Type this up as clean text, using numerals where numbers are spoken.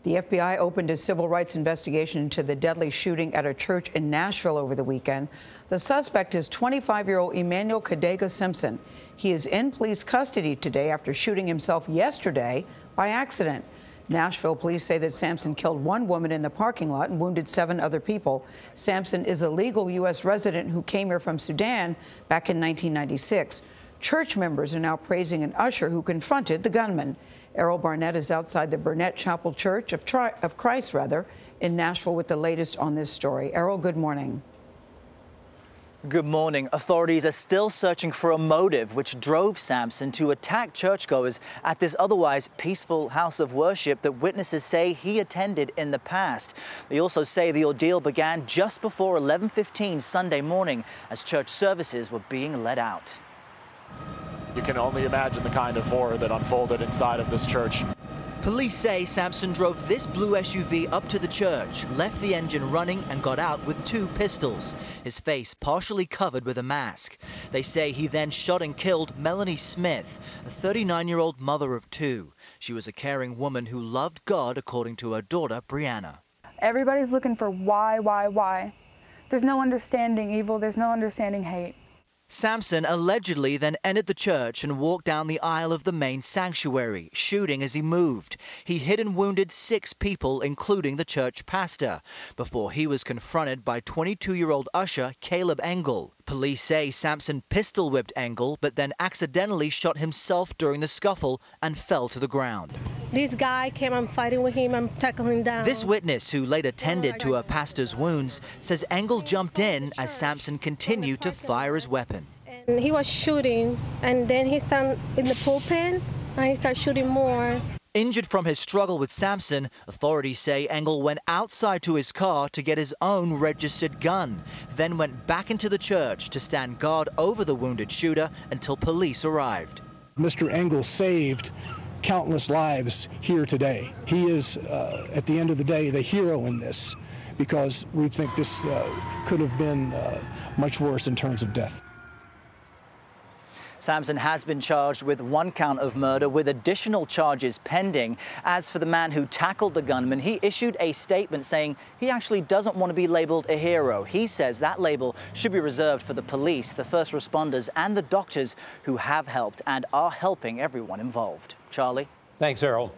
The FBI opened a civil rights investigation into the deadly shooting at a church in Nashville over the weekend. The suspect is 25-year-old Emmanuel Kadega Simpson. He is in police custody today after shooting himself yesterday by accident. Nashville police say that Sampson killed one woman in the parking lot and wounded 7 other people. Sampson is a legal U.S. resident who came here from Sudan back in 1996. Church members are now praising an usher who confronted the gunman. Errol Barnett is outside the Burnett Chapel Church of Christ in Nashville with the latest on this story. Errol, good morning. Good morning. Authorities are still searching for a motive which drove Sampson to attack churchgoers at this otherwise peaceful house of worship that witnesses say he attended in the past. They also say the ordeal began just before 11:15 Sunday morning as church services were being let out. You can only imagine the kind of horror that unfolded inside of this church. Police say Sampson drove this blue SUV up to the church, left the engine running and got out with 2 pistols, his face partially covered with a mask. They say he then shot and killed Melanie Smith, a 39-year-old mother of 2. She was a caring woman who loved God, according to her daughter, Brianna. Everybody's looking for why. There's no understanding evil, there's no understanding hate. Sampson allegedly then entered the church and walked down the aisle of the main sanctuary, shooting as he moved. He hit and wounded 6 people, including the church pastor, before he was confronted by 22-year-old usher Caleb Engel. Police say Sampson pistol-whipped Engel, but then accidentally shot himself during the scuffle and fell to the ground. This guy came, I'm fighting with him, I'm tackling him down. This witness, who later tended to her pastor's wounds, says Engel jumped in as Sampson continued to fire his weapon. And he was shooting, and then he stand in the pulpit, and he started shooting more. Injured from his struggle with Sampson, authorities say Engel went outside to his car to get his own registered gun, then went back into the church to stand guard over the wounded shooter until police arrived. Mr. Engel saved countless lives here today. He is, at the end of the day, the hero in this, because we think this could have been much worse in terms of death. Sampson has been charged with 1 count of murder with additional charges pending. As for the man who tackled the gunman, he issued a statement saying he actually doesn't want to be labeled a hero. He says that label should be reserved for the police, the first responders and the doctors who have helped and are helping everyone involved. Charlie? Thanks, Errol.